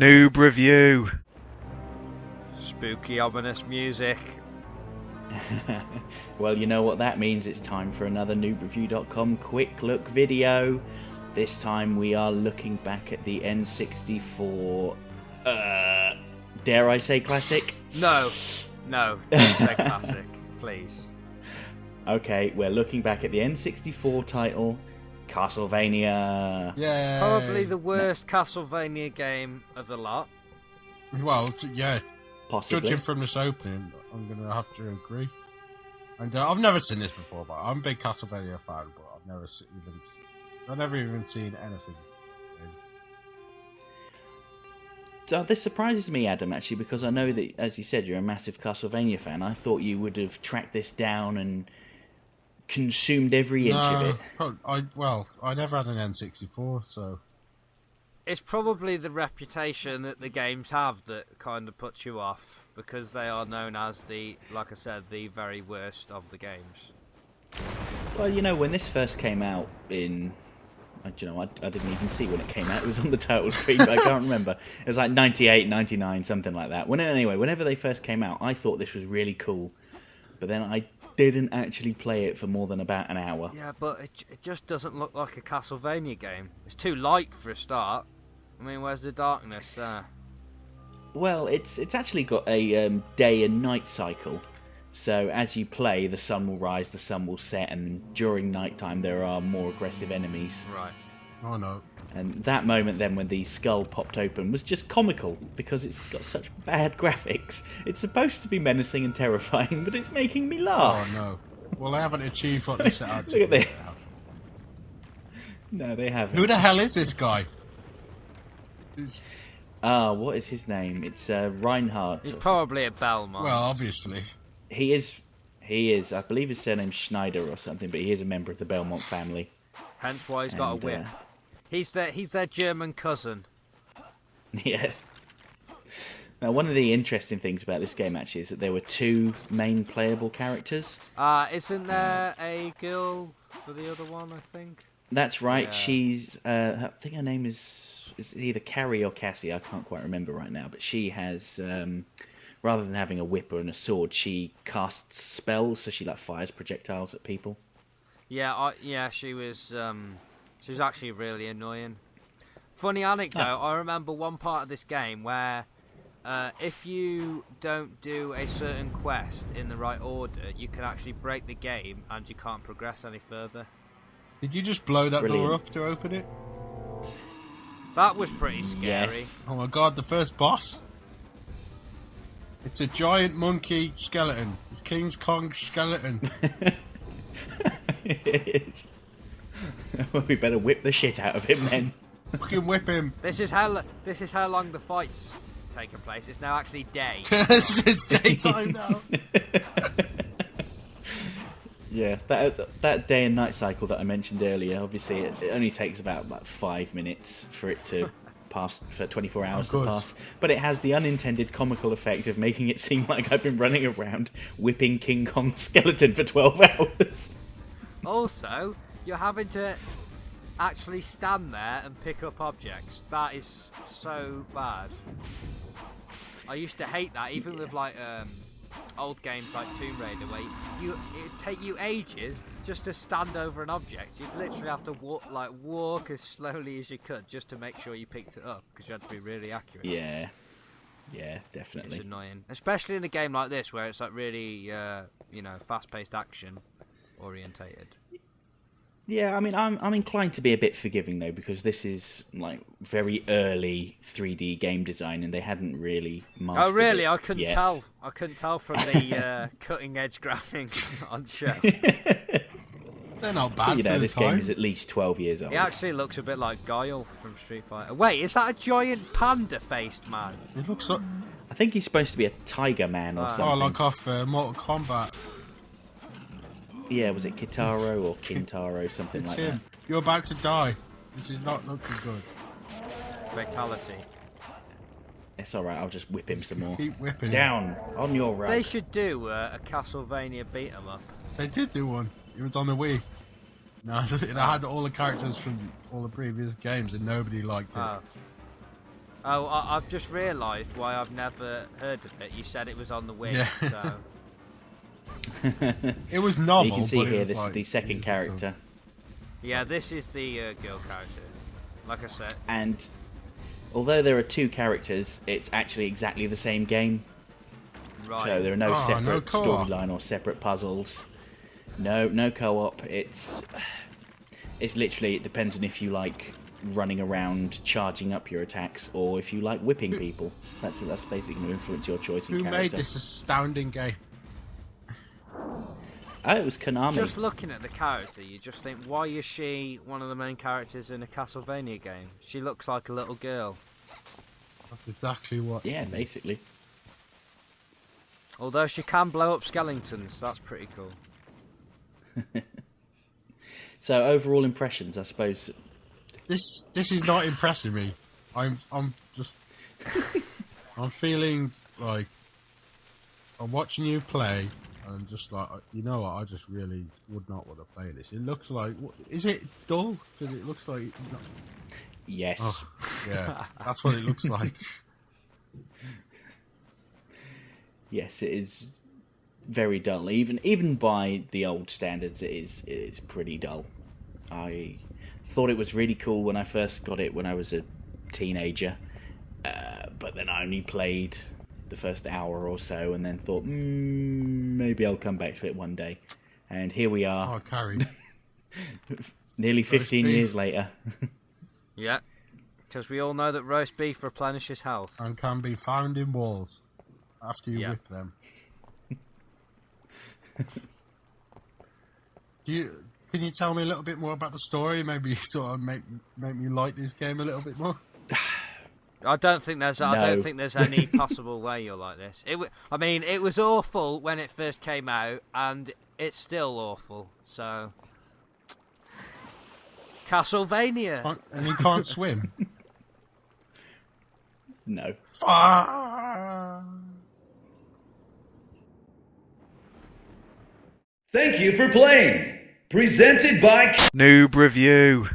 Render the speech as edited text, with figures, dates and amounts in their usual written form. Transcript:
Noob review. Spooky, ominous music. Well, you know what that means. It's time for another noobreview.com quick look video. This time we are looking back at the N64, dare I say classic? No, don't say classic, please. Okay, we're looking back at the N64 title, Castlevania. Yeah. Probably the worst Castlevania game of the lot. Well, yeah. Possibly. Judging from this opening, I'm going to have to agree. And I've never seen this before, but I'm a big Castlevania fan, but I've never even seen anything. So this surprises me, Adam, actually, because I know that, as you said, you're a massive Castlevania fan. I thought you would have tracked this down and consumed every inch of it. I never had an N64, so... It's probably the reputation that the games have that kind of puts you off, because they are known as like I said, the very worst of the games. Well, you know, when this first came out I didn't even see when it came out. It was on the title screen, but I can't remember. It was like 98, 99, something like that. Whenever they first came out, I thought this was really cool. But then I didn't actually play it for more than about an hour. Yeah, but it just doesn't look like a Castlevania game. It's too light for a start. I mean, where's the darkness there? Well, it's actually got a day and night cycle. So as you play, the sun will rise, the sun will set, and during nighttime there are more aggressive enemies. Right. Oh no. And that moment then when the skull popped open was just comical, because it's got such bad graphics. It's supposed to be menacing and terrifying, but it's making me laugh. Oh no. Well, they haven't achieved what they set out to Look at do. this. No, they haven't. Who the hell is this guy? What is his name? It's Reinhardt. He's probably a Belmont. Well, obviously. He is. I believe his surname's Schneider or something, but he is a member of the Belmont family. Hence why he's got a whip. He's their German cousin. Yeah. Now, one of the interesting things about this game, actually, is that there were two main playable characters. Isn't there a girl for the other one, I think? That's right. Yeah. She's, I think her name is either Carrie or Cassie. I can't quite remember right now. But she has, rather than having a whip and a sword, she casts spells, so she fires projectiles at people. Yeah, she was actually really annoying. Funny anecdote, I remember one part of this game where if you don't do a certain quest in the right order, you can actually break the game and you can't progress any further. Did you just blow that Brilliant. door up to open it? That was pretty scary. Yes. Oh my god, the first boss? It's a giant monkey skeleton. It's King Kong's skeleton. It is. Well, we better whip the shit out of him then. Fucking whip him. This is how long the fight's taken place. It's now actually day. It's daytime now. Yeah, that day and night cycle that I mentioned earlier, obviously it only takes about 5 minutes for it to pass, for 24 hours to pass. But it has the unintended comical effect of making it seem like I've been running around whipping King Kong's skeleton for 12 hours. Also, you're having to actually stand there and pick up objects. That is so bad. I used to hate that, even with old games like Tomb Raider, where it'd take you ages just to stand over an object. You'd literally have to walk as slowly as you could just to make sure you picked it up, because you had to be really accurate. Yeah, definitely. It's annoying, especially in a game like this where it's really, fast-paced action orientated. Yeah, I mean, I'm inclined to be a bit forgiving though, because this is very early 3D game design, and they hadn't really mastered Oh, really? it I couldn't yet. tell. I couldn't tell from the cutting-edge graphics on show. They're not bad. You know, for this the game time. is at least 12 years old. It actually looks a bit like Guile from Street Fighter. Wait, is that a giant panda-faced man? It looks like I think he's supposed to be a tiger man or something. like off Mortal Kombat. Yeah, was it Kitaro or Kintaro, something It's like him. You're about to die. This is not looking good. Fatality. that. It's alright, I'll just whip him some more. Keep whipping. Down, on your rug. They should do a Castlevania beat-em-up. They did do one. It was on the Wii. No, it had all the characters from all the previous games, and nobody liked it. Oh. Oh, I've just realised why I've never heard of it. You said it was on the Wii, Yeah. so... It was novel. You can see but it here, was this like, is the second character. Yeah, this is the girl character, like I said. And although there are two characters, it's actually exactly the same game. Right. So there are no separate no co-op. storyline or separate puzzles. No co-op. It's literally, it depends on if you like running around charging up your attacks or if you like whipping people. That's basically going to influence your choice in Who character. made this astounding game? Oh, it was Koanmi. Just looking at the character, you just think, why is she one of the main characters in a Castlevania game? She looks like a little girl. That's exactly what. Yeah, basically. Although she can blow up skeletons, that's pretty cool. So overall impressions, I suppose. This is not impressing me. I'm just I'm feeling like I'm watching you play and just like, you know what, I just really would not want to play this. It looks like, is it dull? Because it looks like Yes. yeah, that's what it looks like. Yes, it is very dull. Even by the old standards, it is pretty dull. I thought it was really cool when I first got it when I was a teenager, but then I only played the first hour or so and then thought, maybe I'll come back to it one day. And here we are, Oh, Carrie. nearly 15 beef. years later. Yeah, because we all know that roast beef replenishes health. And can be found in walls after you Yeah. whip them. Can you tell me a little bit more about the story? Maybe sort of make me like this game a little bit more. I don't think there's No. any possible way you're like this. I mean, it was awful when it first came out, and it's still awful. So, Castlevania. And you can't swim. No. Ah! Thank you for playing. Presented by Noob Review.